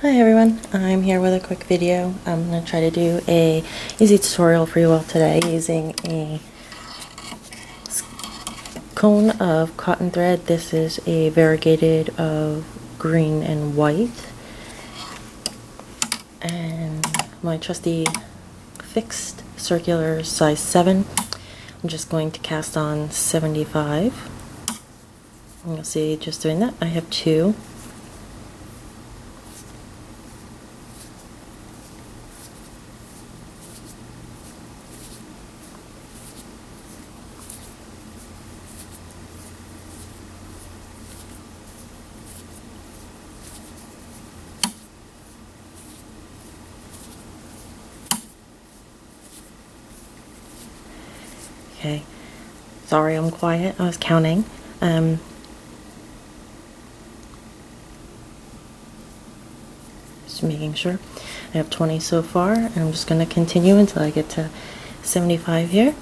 Hi everyone, I'm here with a quick video. I'm going to try to do a easy tutorial for you all today using a cone of cotton thread. This is a variegated of green and white, and my trusty fixed circular size 7. I'm just going to cast on 75. And you'll see just doing that. I have 2. Okay, sorry I'm quiet, I was counting. Just making sure. I have 20 so far, and I'm just going to continue until I get to 75 here.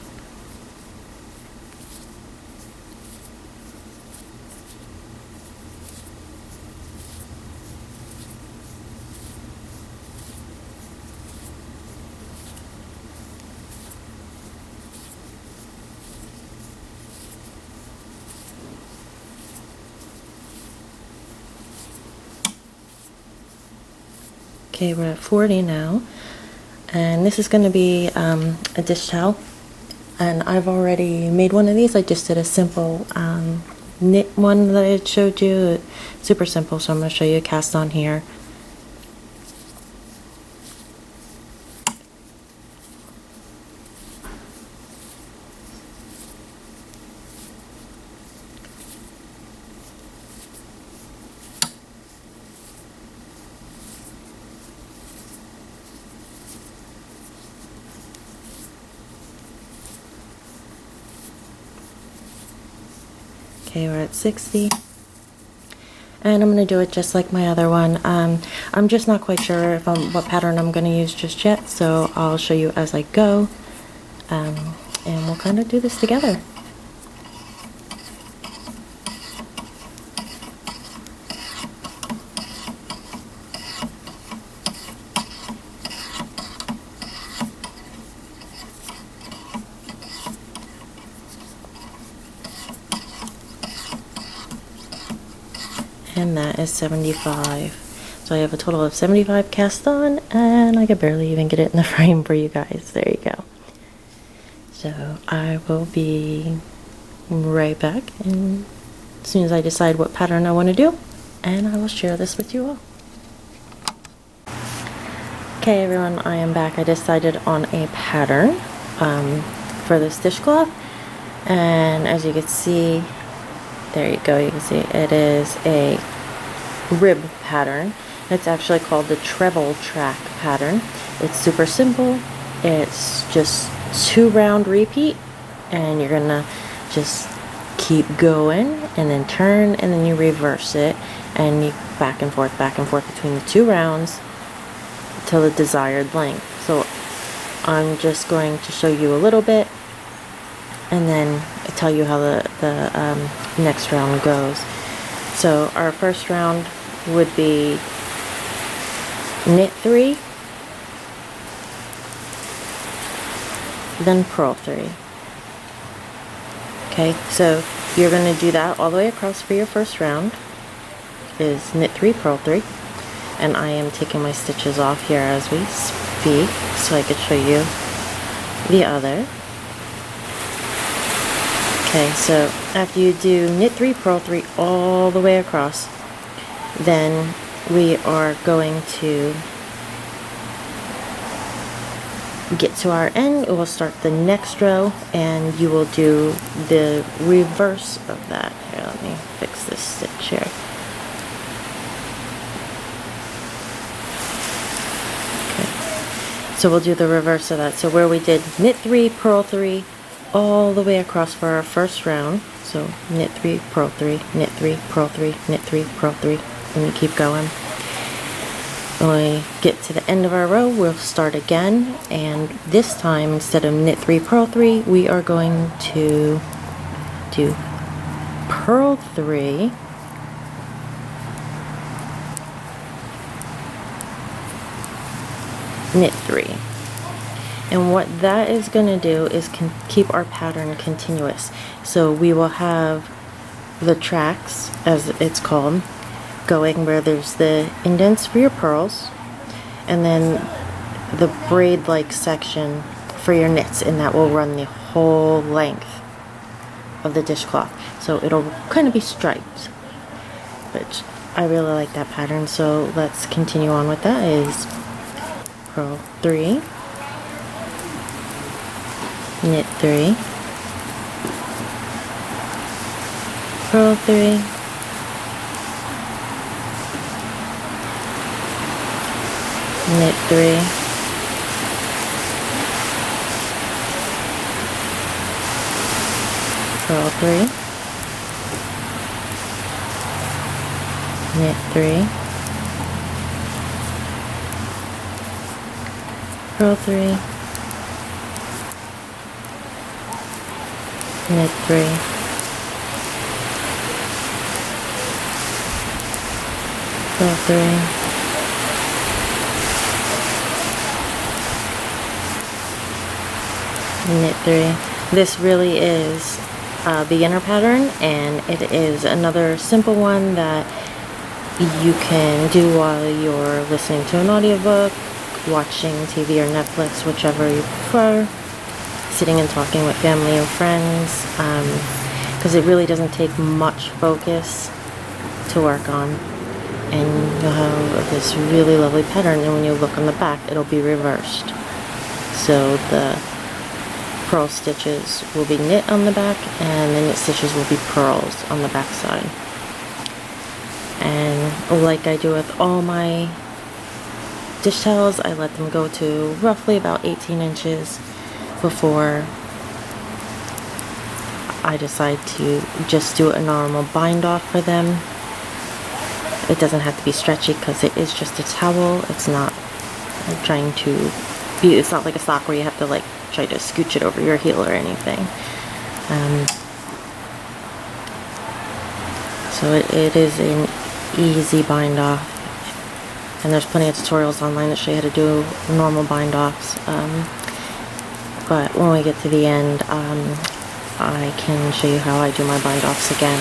Okay, we're at 40 now, and this is going to be a dish towel, and I've already made one of these. I just did a simple knit one that I showed you, super simple, so I'm going to show you a cast on here. Okay, we're at 60, and I'm going to do it just like my other one. I'm just not quite sure if what pattern I'm going to use just yet, so I'll show you as I go, and we'll kind of do this together. And that is 75. So I have a total of 75 cast on, and I could barely even get it in the frame for you guys. There you go. So I will be right back and as soon as I decide what pattern I want to do, and I will share this with you all. Okay everyone, I am back. I decided on a pattern for this dishcloth, and as you can see, there you go, you can see it is a rib pattern. It's actually called the treble track pattern. It's super simple. It's just 2 round repeat, and you're gonna just keep going and then turn, and then you reverse it, and you back and forth between the 2 rounds till the desired length. So I'm just going to show you a little bit and then tell you how the next round goes. So our first round would be knit 3, then purl 3. Okay, so you're going to do that all the way across for your first round, is knit 3, purl 3, and I am taking my stitches off here as we speak so I could show you the other. Okay, so after you do knit 3, purl 3 all the way across, then we are going to get to our end. We'll start the next row, and you will do the reverse of that. Here, let me fix this stitch here. Okay, so we'll do the reverse of that. So where we did knit 3, purl 3, all the way across for our first round, so knit 3, purl 3, knit 3, purl 3, knit 3, purl 3, and you keep going. When we get to the end of our row, we'll start again, and this time instead of knit 3, purl 3, we are going to do purl 3, knit 3. And what that is going to do is keep our pattern continuous. So we will have the tracks, as it's called, going where there's the indents for your pearls, and then the braid-like section for your knits, and that will run the whole length of the dishcloth. So it'll kind of be striped, which I really like that pattern. So let's continue on with that. Is purl 3, knit 3, purl 3, knit 3, purl 3, knit 3, purl 3, knit 3, purl 3, knit 3. This really is a beginner pattern, and it is another simple one that you can do while you're listening to an audiobook, watching TV or Netflix, whichever you prefer, sitting and talking with family and friends, because it really doesn't take much focus to work on, and you'll have this really lovely pattern. And when you look on the back, it'll be reversed, so the purl stitches will be knit on the back, and the knit stitches will be pearls on the back side. And like I do with all my dish towels, I let them go to roughly about 18 inches before I decide to just do a normal bind off for them. It doesn't have to be stretchy because it is just a towel. It's not trying to be, it's not like a sock where you have to like try to scooch it over your heel or anything. So it is an easy bind off, and there's plenty of tutorials online that show you how to do normal bind offs. But when we get to the end, I can show you how I do my bind offs again.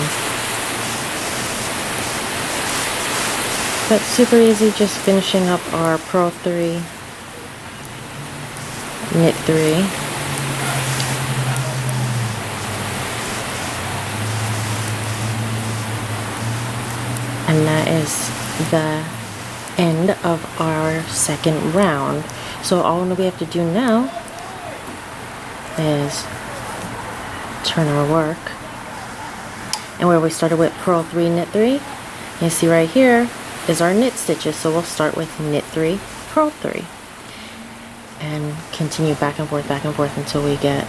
But super easy, just finishing up our purl 3, knit 3, and that is the end of our second round. So all we have to do now is turn our work, and where we started with purl 3, knit 3, you see right here is our knit stitches. So we'll start with knit 3, purl 3, and continue back and forth until we get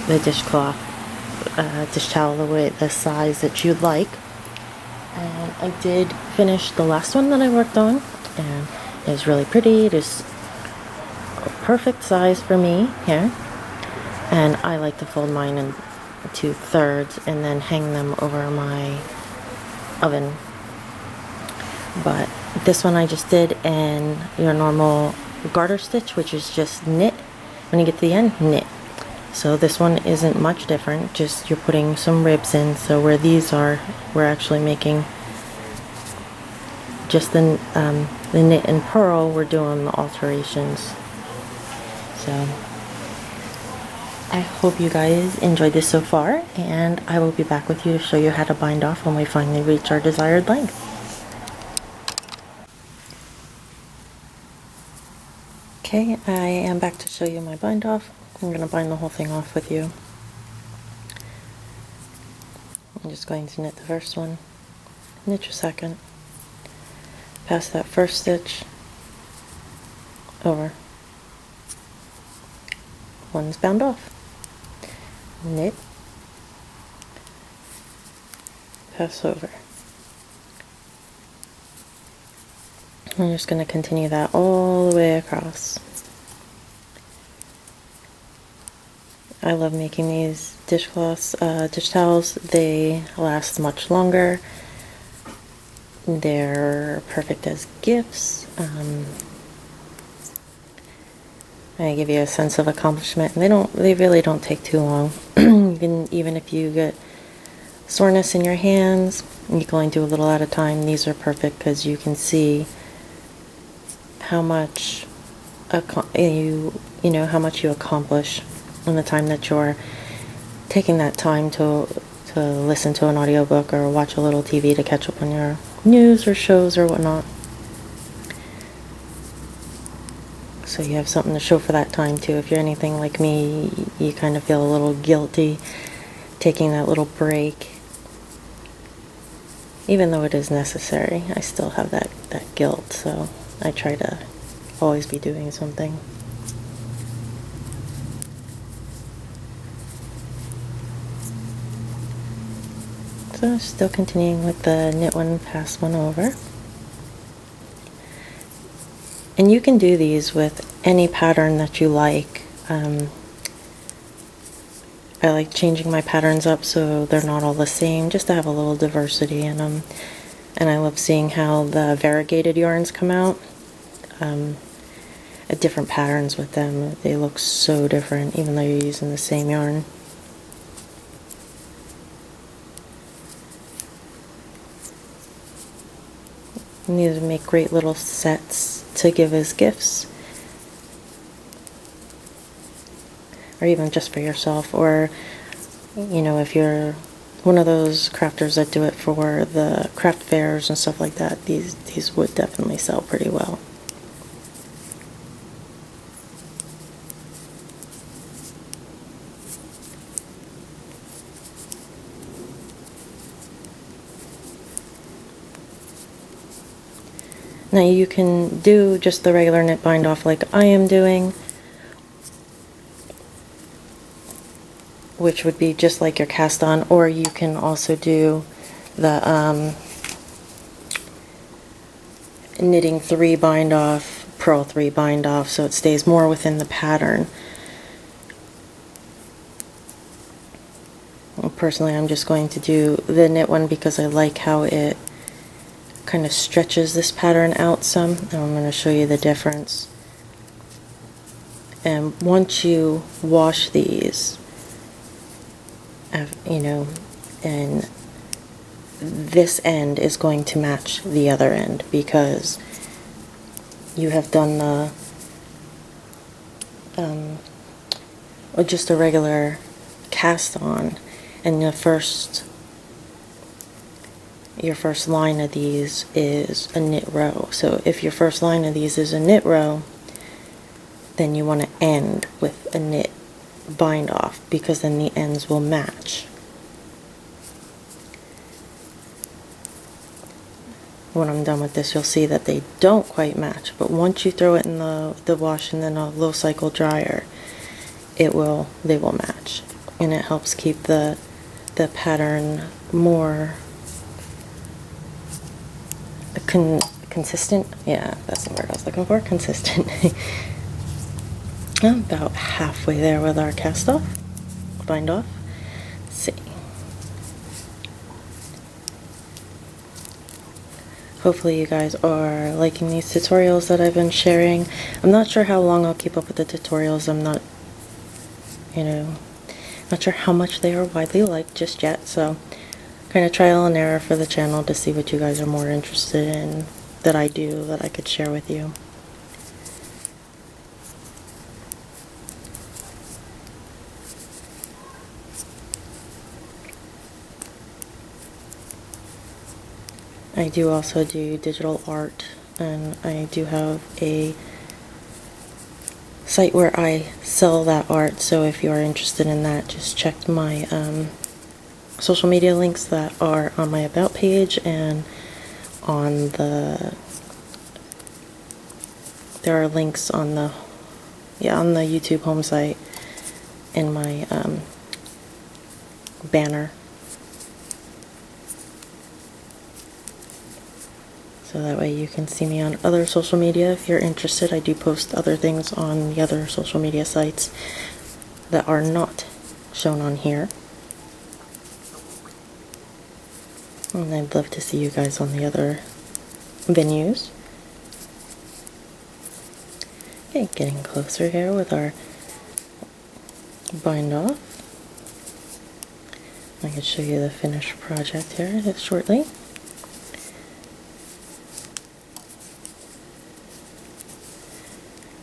the dishcloth, dish towel the size that you'd like. And I did finish the last one that I worked on, and it is really pretty. It is a perfect size for me here, and I like to fold mine in 2/3 and then hang them over my oven. But this one I just did in your normal garter stitch, which is just knit. When you get to the end, knit. So this one isn't much different, just you're putting some ribs in. So where these are, we're actually making just the knit and purl, we're doing the alterations. So I hope you guys enjoyed this so far, and I will be back with you to show you how to bind off when we finally reach our desired length. Okay, I am back to show you my bind off. I'm going to bind the whole thing off with you. I'm just going to knit the first one, knit your second, pass that first stitch over, one's bound off, knit, pass over. I'm just going to continue that all the way across. I love making these dishcloths, dish towels. They last much longer. They're perfect as gifts. They give you a sense of accomplishment, and they really don't take too long. Even if you get soreness in your hands, you can only do a little at a time. These are perfect because you can see how much how much you accomplish in the time that you're taking that time to listen to an audiobook or watch a little TV to catch up on your news or shows or whatnot. So you have something to show for that time too. If you're anything like me, you kind of feel a little guilty taking that little break. Even though it is necessary, I still have that guilt, so I try to always be doing something. So still continuing with the knit one, pass one over. And you can do these with any pattern that you like. I like changing my patterns up so they're not all the same, just to have a little diversity in them. And I love seeing how the variegated yarns come out. Different patterns with them. They look so different, even though you're using the same yarn. And these make great little sets to give as gifts, or even just for yourself, or if you're one of those crafters that do it for the craft fairs and stuff like that, these would definitely sell pretty well. Now you can do just the regular knit bind off like I am doing, which would be just like your cast on, or you can also do the knitting 3 bind off, purl 3 bind off, so it stays more within the pattern. Well, personally, I'm just going to do the knit one because I like how it kind of stretches this pattern out some, and I'm going to show you the difference. And once you wash these, and this end is going to match the other end because you have done the just a regular cast on, and your first line of these is a knit row. So if your first line of these is a knit row, then you want to end with a knit bind off, because then the ends will match. When I'm done with this, you'll see that they don't quite match, but once you throw it in the wash and then a low cycle dryer, they will match, and it helps keep the pattern more consistent. Yeah, that's the word I was looking for, consistent. I'm about halfway there with our cast off, bind off. Let's see. Hopefully you guys are liking these tutorials that I've been sharing. I'm not sure how long I'll keep up with the tutorials. I'm not, not sure how much they are widely liked just yet, so kind of trial and error for the channel to see what you guys are more interested in that I do, that I could share with you. I do also do digital art, and I do have a site where I sell that art, so if you are interested in that, just check my social media links that are on my about page, and on there are links on the YouTube home site in my banner. So that way you can see me on other social media if you're interested. I do post other things on the other social media sites that are not shown on here. And I'd love to see you guys on the other venues. Okay, getting closer here with our bind off. I can show you the finished project here shortly.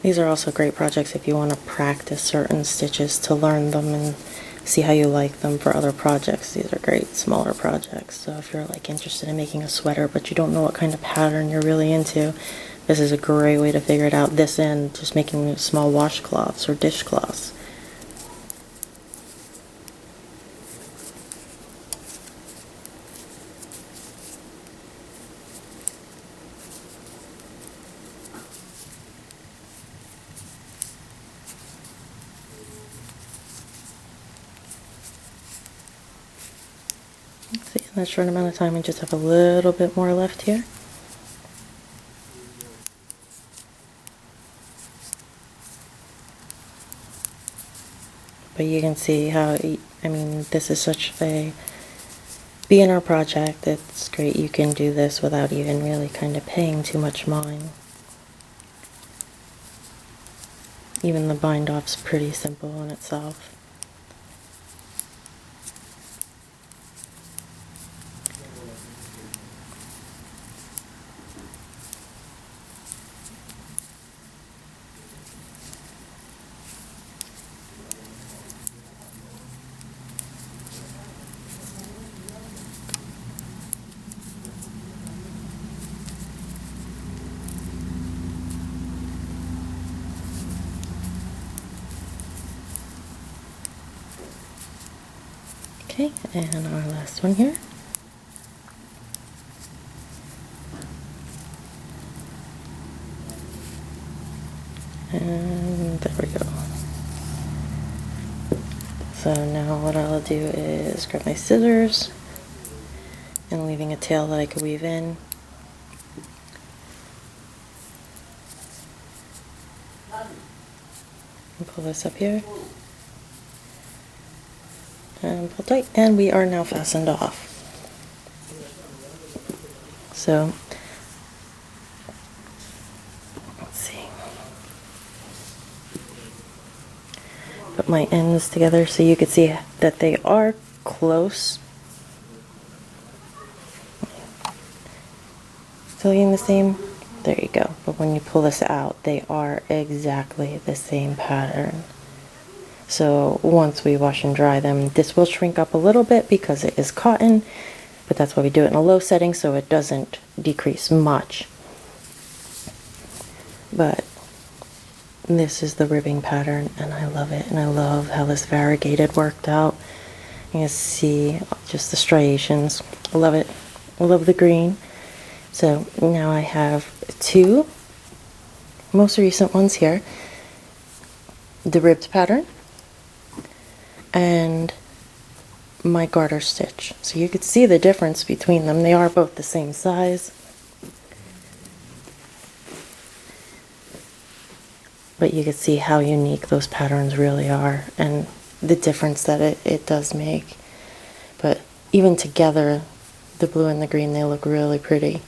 These are also great projects if you want to practice certain stitches to learn them and see how you like them for other projects. These are great smaller projects. So if you're like interested in making a sweater but you don't know what kind of pattern you're really into, this is a great way to figure it out. This and just making small washcloths or dishcloths. See, in that short amount of time, we just have a little bit more left here. But you can see how, I mean, this is such a beginner project. It's great you can do this without even really kind of paying too much mind. Even the bind off's pretty simple in itself. Okay, and our last one here. And there we go. So now what I'll do is grab my scissors and leaving a tail that I could weave in. And pull this up here. And pull tight, and we are now fastened off. So, let's see. Put my ends together so you can see that they are close. Still getting the same? There you go. But when you pull this out, they are exactly the same pattern. So once we wash and dry them, this will shrink up a little bit because it is cotton, but that's why we do it in a low setting so it doesn't decrease much. But this is the ribbing pattern and I love it, and I love how this variegated worked out. You can see just the striations. I love it. I love the green. So now I have two most recent ones here. The ribbed pattern and my garter stitch. So you could see the difference between them. They are both the same size. But you can see how unique those patterns really are and the difference that it does make. But even together, the blue and the green, they look really pretty.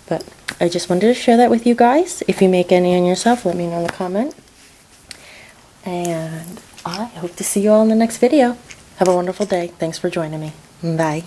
But I just wanted to share that with you guys. If you make any on yourself, let me know in the comment. And I hope to see you all in the next video. Have a wonderful day. Thanks for joining me. Bye.